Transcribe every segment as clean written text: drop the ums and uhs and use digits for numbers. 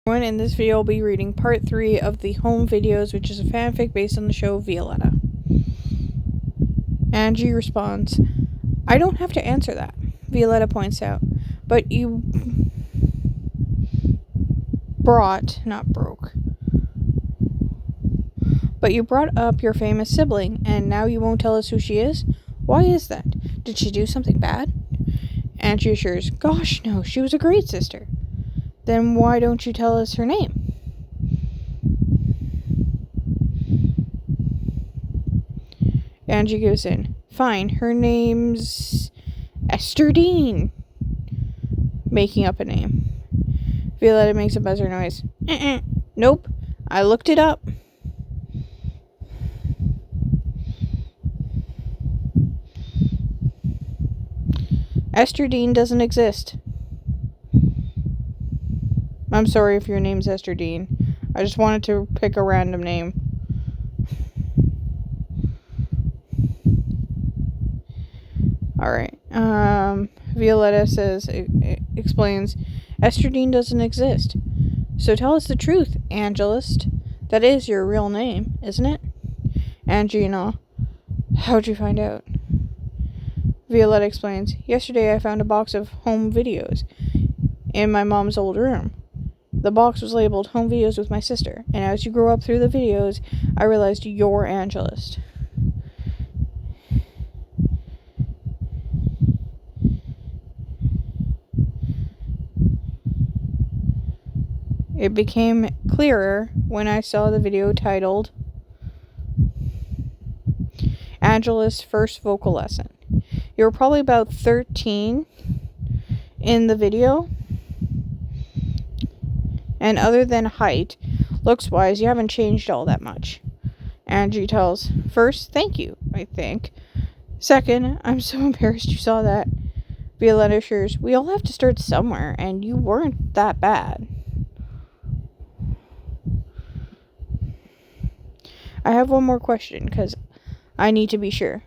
In this video, I'll be reading part 3 of the Home Videos, which is a fanfic based on the show Violetta. Angie responds, "I don't have to answer that," Violetta points out, "but you brought up your famous sibling, and now you won't tell us who she is? Why is that? Did she do something bad?" Angie assures, "Gosh, no, she was a great sister." "Then why don't you tell us her name?" Angie goes in. "Fine, her name's Esther Dean." Making up a name. Violetta makes a buzzer noise. "Nope, I looked it up." Esther Dean doesn't exist. I'm sorry if your name's Esther Dean. I just wanted to pick a random name. Alright. Violetta explains, "Esther Dean doesn't exist. So tell us the truth, Angelist. That is your real name, isn't it?" Angie and all. "How'd you find out?" Violetta explains, "Yesterday I found a box of home videos in my mom's old room. The box was labeled Home Videos with my sister, and as you grew up through the videos, I realized you're Angelist." It became clearer when I saw the video titled Angelist's First Vocal Lesson. You were probably about 13 in the video. And other than height, looks-wise, you haven't changed all that much. Angie tells, "First, thank you, I think. Second, I'm so embarrassed you saw that." Violetta assures, "We all have to start somewhere, and you weren't that bad." "I have one more question, because I need to be sure."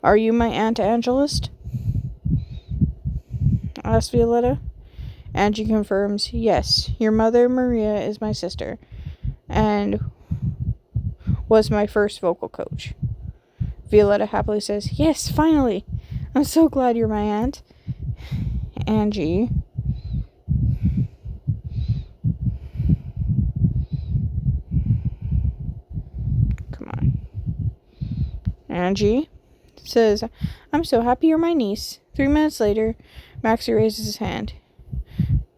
"Are you my Aunt Angelist?" asks Violetta. Angie confirms, "Yes, your mother, Maria, is my sister, and was my first vocal coach." Violetta happily says, "Yes, finally! I'm so glad you're my aunt." Angie says, "I'm so happy you're my niece." 3 minutes later, Maxie raises his hand.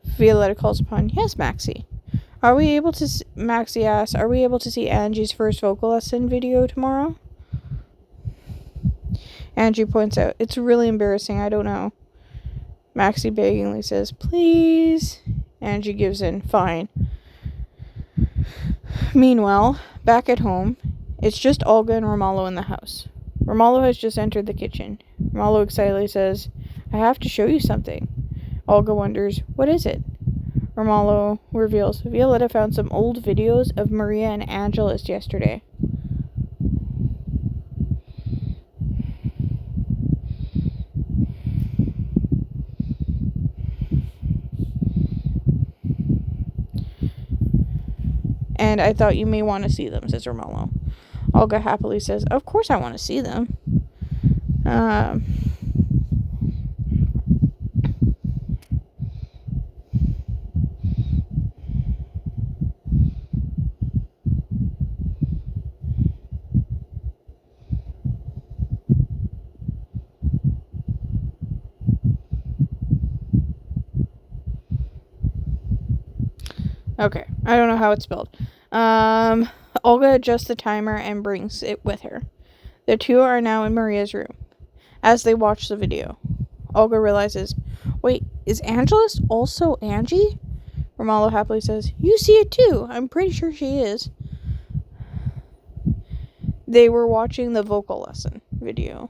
Violetta calls upon, "Yes, Maxie. Maxie asks, "Are we able to see Angie's first vocal lesson video tomorrow?" Angie points out, "It's really embarrassing, I don't know." Maxie beggingly says, "Please." Angie gives in, "Fine." Meanwhile, back at home, it's just Olga and Romallo in the house. Romallo has just entered the kitchen. Romallo excitedly says, "I have to show you something." Olga wonders, "What is it?" Romallo reveals, "Violetta found some old videos of Maria and Angelist yesterday." "And I thought you may want to see them," says Romallo. Olga happily says, "Of course I want to see them." Okay, I don't know how it's spelled. Olga adjusts the timer and brings it with her. The two are now in Maria's room. As they watch the video, Olga realizes, "Wait, is Angelist also Angie?" Romallo happily says, "You see it too. I'm pretty sure she is." They were watching the vocal lesson video.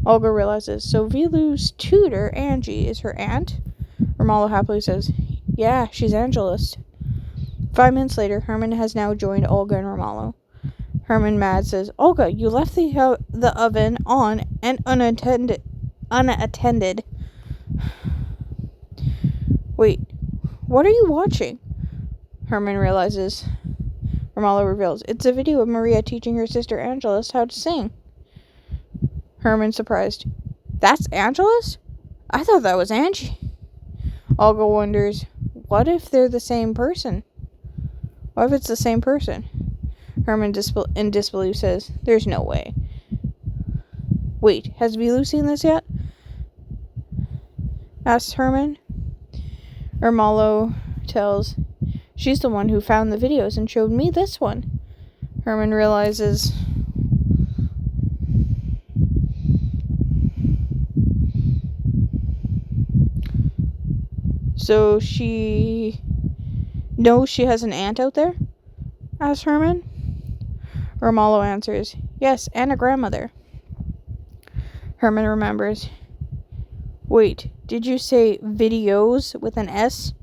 Olga realizes, so Vilu's tutor, Angie, is her aunt? Romallo happily says, "Yeah, she's Angelist." 5 minutes later, Herman has now joined Olga and Romallo. Herman mad says, Olga, you left the oven on and unattended. Wait, what are you watching? Herman realizes. Romallo reveals, it's a video of Maria teaching her sister Angelus how to sing. Herman surprised. That's Angelus? I thought that was Angie. Olga wonders, what if they're the same person? What if it's the same person? Herman in disbelief says, there's no way. Wait, has Vilu seen this yet? Asks Herman. Romallo tells, she's the one who found the videos and showed me this one. Herman realizes so she knows she has an aunt out there? Asks Herman. Romallo answers, yes, and a grandmother. Herman remembers. Wait, did you say videos with an S?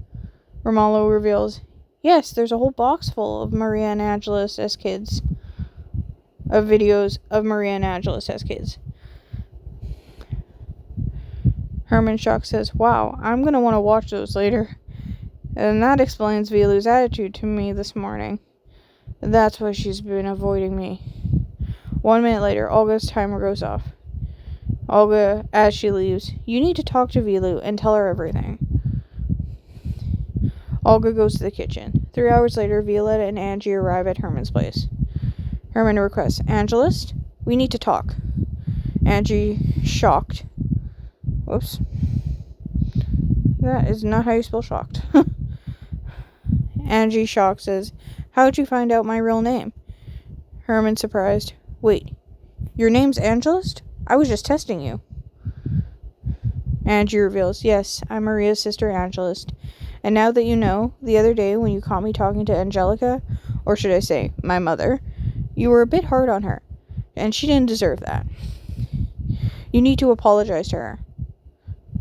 Romallo reveals, yes, there's a whole box full of Maria and Angelus as kids. Of videos of Maria and Angelus as kids. Herman shocked says, wow, I'm going to want to watch those later. And that explains Vilu's attitude to me this morning. That's why she's been avoiding me. 1 minute later, Olga's timer goes off. Olga, as she leaves, you need to talk to Vilu and tell her everything. Olga goes to the kitchen. 3 hours later, Violetta and Angie arrive at Herman's place. Herman requests, Angelus, we need to talk. Angie, shocked. Whoops. That is not how you spell shocked. Angie, shocked, says, how'd you find out my real name? Herman, surprised, wait, your name's Angelus? I was just testing you. Angie reveals, yes, I'm Maria's sister Angelus. And now that you know, the other day when you caught me talking to Angelica, or should I say, my mother, you were a bit hard on her, and she didn't deserve that. You need to apologize to her.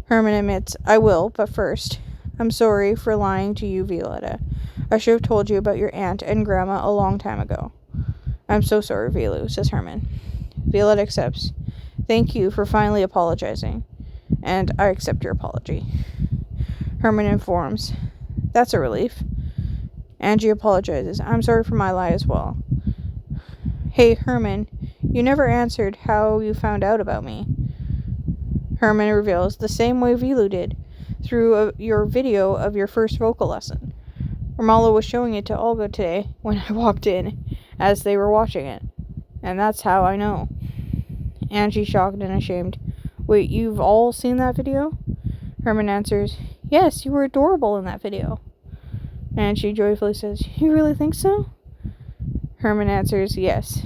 Herman admits, I will, but first, I'm sorry for lying to you, Violetta. I should have told you about your aunt and grandma a long time ago. I'm so sorry, Vilu, says Herman. Violetta accepts. Thank you for finally apologizing, and I accept your apology. Herman informs, that's a relief. Angie apologizes, I'm sorry for my lie as well. Hey, Herman, you never answered how you found out about me. Herman reveals, the same way Vilu did, through your video of your first vocal lesson. Romallo was showing it to Olga today when I walked in, as they were watching it. And that's how I know. Angie, shocked and ashamed. Wait, you've all seen that video? Herman answers, yes, you were adorable in that video. Angie joyfully says, you really think so? Herman answers, yes.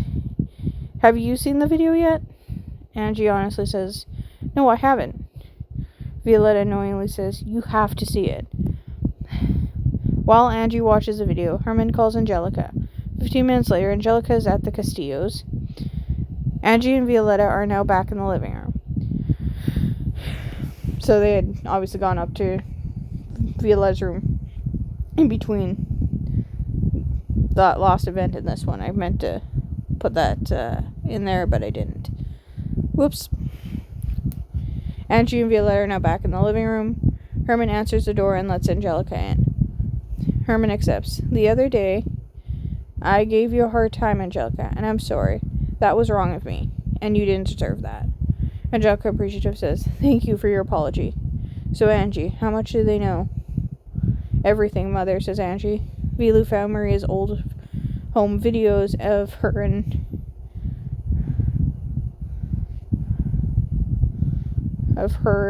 Have you seen the video yet? Angie honestly says, no, I haven't. Violetta knowingly says, you have to see it. While Angie watches the video, Herman calls Angelica. 15 minutes later, Angelica is at the Castillos. Angie and Violetta are now back in the living room. So they had obviously gone up to Violetta's room in between that last event and this one. I meant to put that in there, but I didn't. Whoops. Angie and Violetta are now back in the living room. Herman answers the door and lets Angelica in. Herman accepts. The other day, I gave you a hard time, Angelica, and I'm sorry. That was wrong of me, and you didn't deserve that. Angelica, appreciative, says, thank you for your apology. So, Angie, how much do they know? Everything, Mother, says Angie. Vilu found Maria's old home videos of her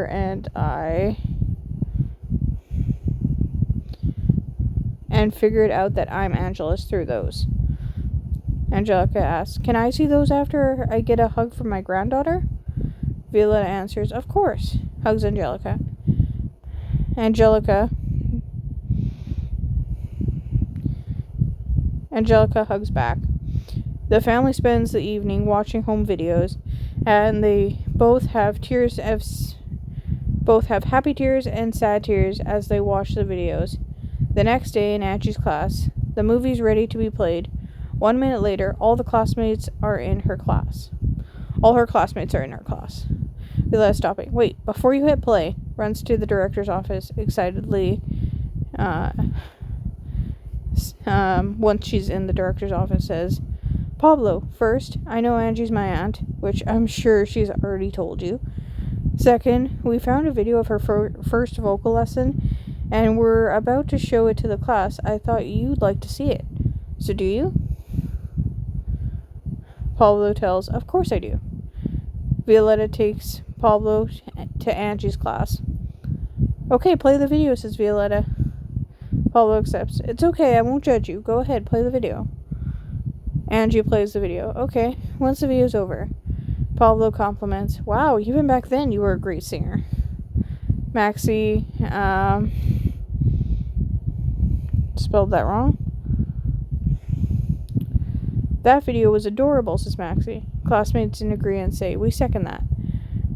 and I, and figured out that I'm Angelus through those. Angelica asks, can I see those after I get a hug from my granddaughter? Violetta answers, of course. Hugs Angelica. Angelica hugs back. The family spends the evening watching home videos, and they both have happy tears and sad tears as they watch the videos. The next day in Angie's class, the movie's ready to be played. 1 minute later, all her classmates are in her class. Violetta stopping. Wait, before you hit play, runs to the director's office excitedly. Once she's in the director's office, says, Pablo, first, I know Angie's my aunt, which I'm sure she's already told you. Second, we found a video of her first vocal lesson, and we're about to show it to the class. I thought you'd like to see it. So do you? Pablo tells, Of course I do. Violetta takes Pablo to Angie's class. Okay, play the video, says Violetta. Pablo accepts. It's okay, I won't judge you. Go ahead, play the video. Angie plays the video. Okay, once the video's over, Pablo compliments. Wow, even back then you were a great singer. Maxie, spelled that wrong. That video was adorable, says Maxie. Classmates in agreement say, we second that.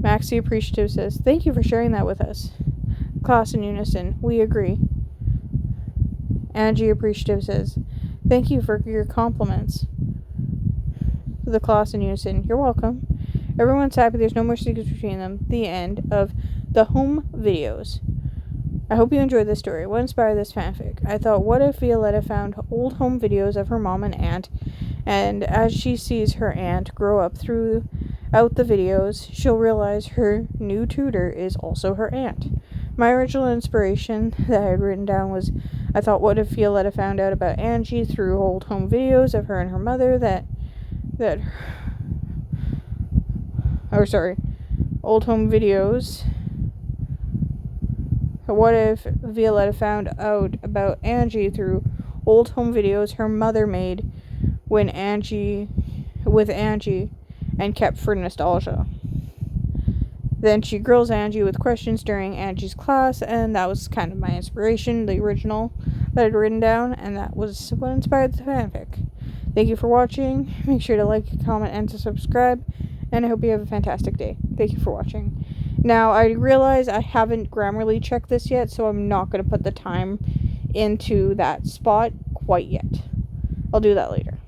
Maxie, appreciative, says, thank you for sharing that with us. Class in unison, we agree. Angie, appreciative, says, thank you for your compliments. The class in unison, you're welcome. Everyone's happy there's no more secrets between them. The end of the home videos. I hope you enjoyed this story. What inspired this fanfic? I thought, what if Violetta found old home videos of her mom and aunt, and as she sees her aunt grow up throughout the videos, she'll realize her new tutor is also her aunt. My original inspiration that I had written down was, I thought, what if Violetta found out about Angie through old home videos of her and her mother old home videos. What if Violetta found out about Angie through old home videos her mother made with Angie and kept for nostalgia? Then she grills Angie with questions during Angie's class, and that was kind of my inspiration, the original that I'd written down, and that was what inspired the fanfic. Thank you for watching. Make sure to like, comment, and to subscribe, and I hope you have a fantastic day. Thank you for watching. Now, I realize I haven't Grammarly checked this yet, so I'm not going to put the time into that spot quite yet. I'll do that later.